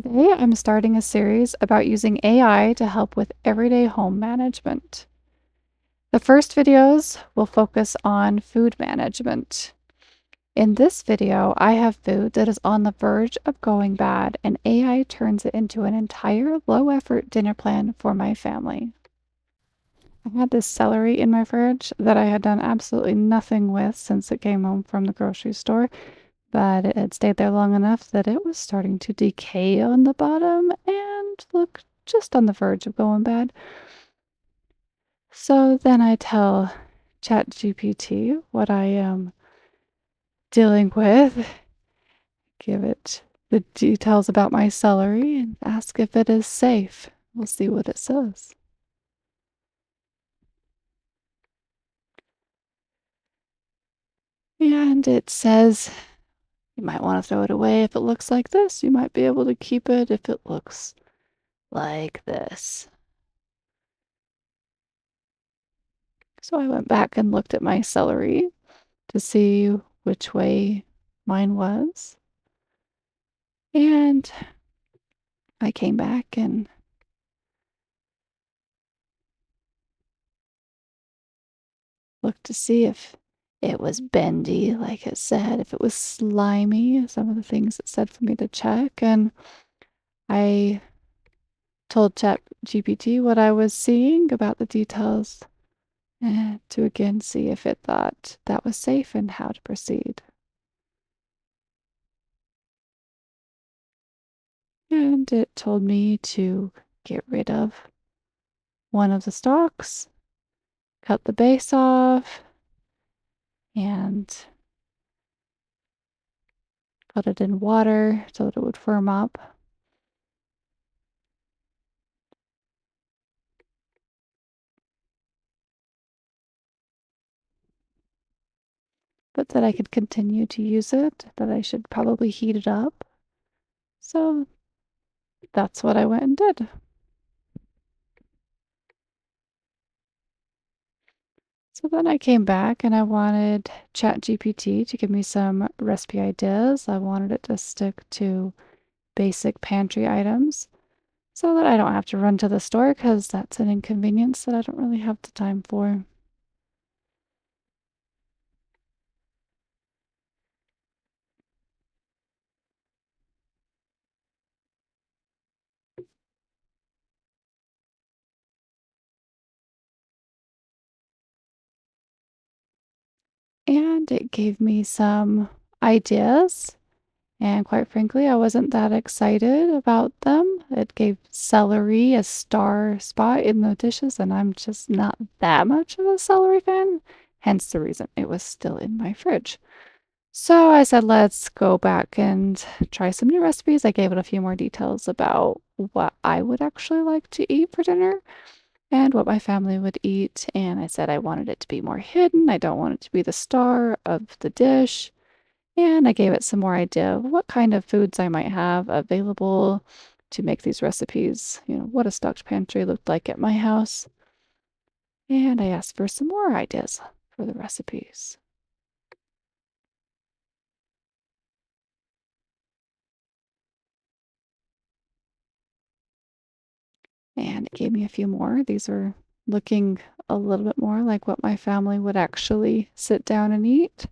Today, I'm starting a series about using AI to help with everyday home management. The first videos will focus on food management. In this video, I have food that is on the verge of going bad, and AI turns it into an entire low effort dinner plan for my family. I had this celery in my fridge that I had done absolutely nothing with since it came home from the grocery store, but it had stayed there long enough that it was starting to decay on the bottom and look just on the verge of going bad. So then I tell ChatGPT what I am dealing with, give it the details about my celery, and ask if it is safe. We'll see what it says. And it says you might want to throw it away if it looks like this. You might be able to keep it if it looks like this. So I went back and looked at my celery to see which way mine was. And I came back and looked to see if it was bendy, like it said, if it was slimy, some of the things it said for me to check. And I told ChatGPT what I was seeing about the details to again see if it thought that was safe and how to proceed. And it told me to get rid of one of the stalks, cut the base off, and put it in water so that it would firm up. But that I could continue to use it, that I should probably heat it up. So that's what I went and did. So then I came back and I wanted ChatGPT to give me some recipe ideas. I wanted it to stick to basic pantry items so that I don't have to run to the store because that's an inconvenience that I don't really have the time for. And it gave me some ideas. And quite frankly, I wasn't that excited about them. It gave celery a star spot in the dishes, and I'm just not that much of a celery fan, hence the reason it was still in my fridge. So I said, let's go back and try some new recipes. I gave it a few more details about what I would actually like to eat for dinner and what my family would eat. And I said I wanted it to be more hidden. I don't want it to be the star of the dish. And I gave it some more idea of what kind of foods I might have available to make these recipes, what a stocked pantry looked like at my house. And I asked for some more ideas for the recipes. And it gave me a few more. These are looking a little bit more like what my family would actually sit down and eat.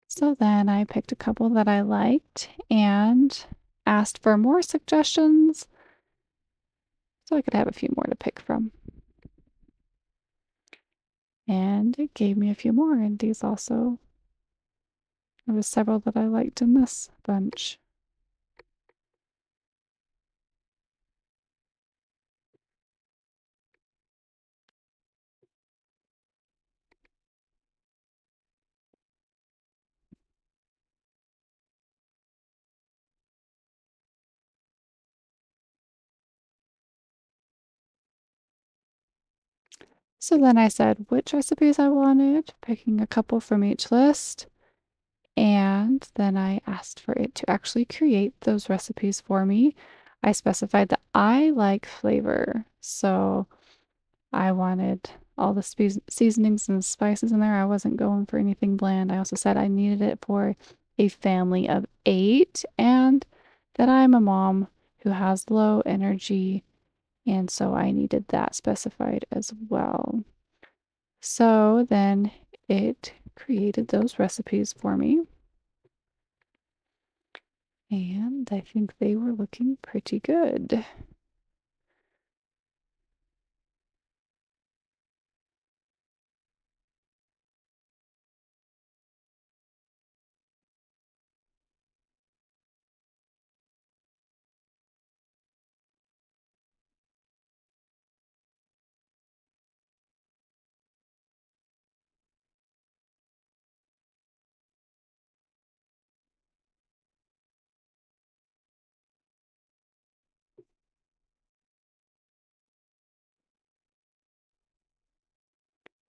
So then I picked a couple that I liked and asked for more suggestions so I could have a few more to pick from. And it gave me a few more, and these also, there was several that I liked in this bunch. So then I said which recipes I wanted, picking a couple from each list. And then I asked for it to actually create those recipes for me. I specified that I like flavor. So I wanted all the seasonings and spices in there. I wasn't going for anything bland. I also said I needed it for a family of 8 and that I'm a mom who has low energy. And so I needed that specified as well. So then it created those recipes for me. And I think they were looking pretty good.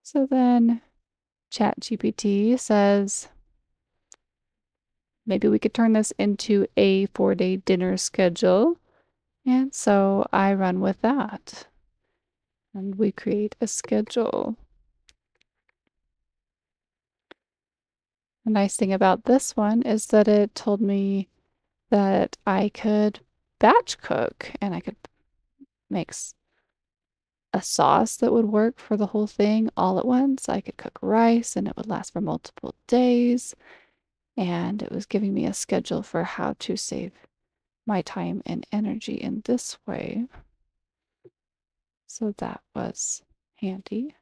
So then ChatGPT says maybe we could turn this into a 4-day dinner schedule. And so I run with that. And we create a schedule. The nice thing about this one is that it told me that I could batch cook and I could make a sauce that would work for the whole thing all at once. I could cook rice and it would last for multiple days. And it was giving me a schedule for how to save my time and energy in this way. So that was handy.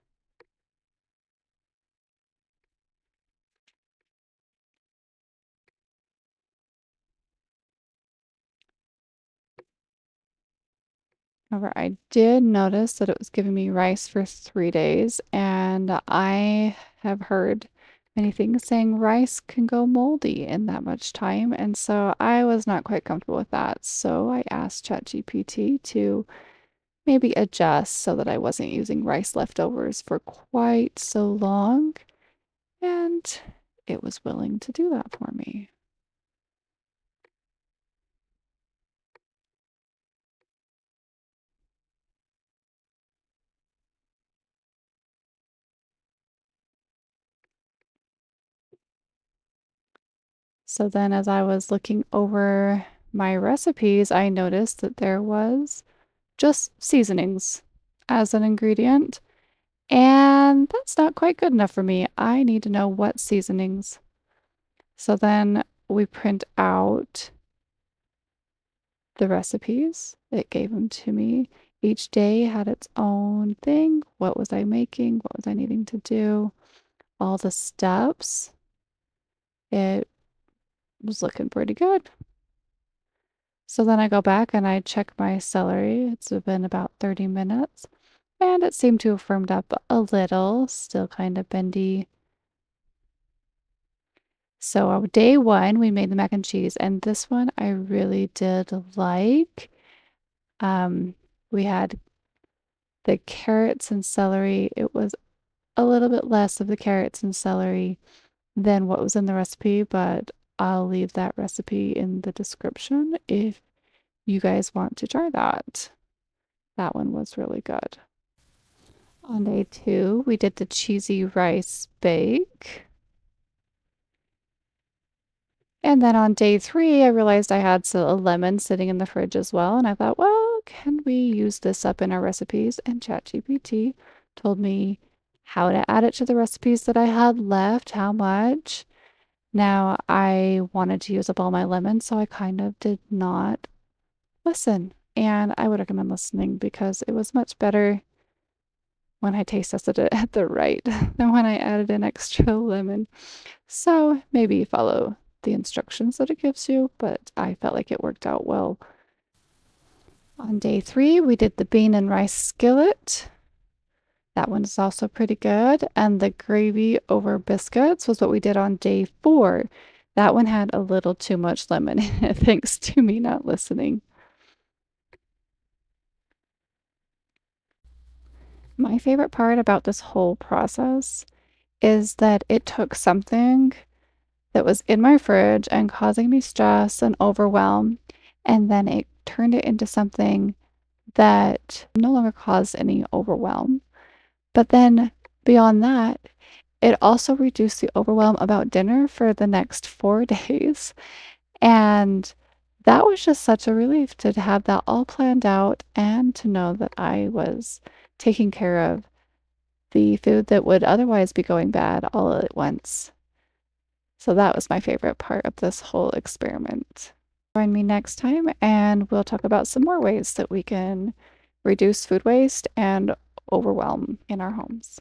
However, I did notice that it was giving me rice for 3 days, and I have heard many things saying rice can go moldy in that much time, and so I was not quite comfortable with that. So I asked ChatGPT to maybe adjust so that I wasn't using rice leftovers for quite so long, and it was willing to do that for me. So then, as I was looking over my recipes, I noticed that there was just seasonings as an ingredient, and that's not quite good enough for me. I need to know what seasonings. So then we print out the recipes. It gave them to me. Each day had its own thing. What was I making? What was I needing to do? All the steps. It was looking pretty good. So then I go back and I check my celery. It's been about 30 minutes and it seemed to have firmed up a little, still kind of bendy. So day 1, we made the mac and cheese, and this one I really did like. We had the carrots and celery. It was a little bit less of the carrots and celery than what was in the recipe, but I'll leave that recipe in the description if you guys want to try that. That one was really good. On day 2, we did the cheesy rice bake. And then on day 3, I realized I had a lemon sitting in the fridge as well. And I thought, well, can we use this up in our recipes? And ChatGPT told me how to add it to the recipes that I had left, how much. Now, I wanted to use up all my lemons, so I kind of did not listen. And I would recommend listening because it was much better when I taste tested it at the right than when I added an extra lemon. So maybe follow the instructions that it gives you, but I felt like it worked out well. On day 3, we did the bean and rice skillet. That one is also pretty good. And the gravy over biscuits was what we did on day 4. That one had a little too much lemon in it, thanks to me not listening. My favorite part about this whole process is that it took something that was in my fridge and causing me stress and overwhelm, and then it turned it into something that no longer caused any overwhelm. But then beyond that, it also reduced the overwhelm about dinner for the next 4 days, and that was just such a relief to have that all planned out and to know that I was taking care of the food that would otherwise be going bad all at once. So that was my favorite part of this whole experiment. Join me next time, and we'll talk about some more ways that we can reduce food waste and overwhelm in our homes.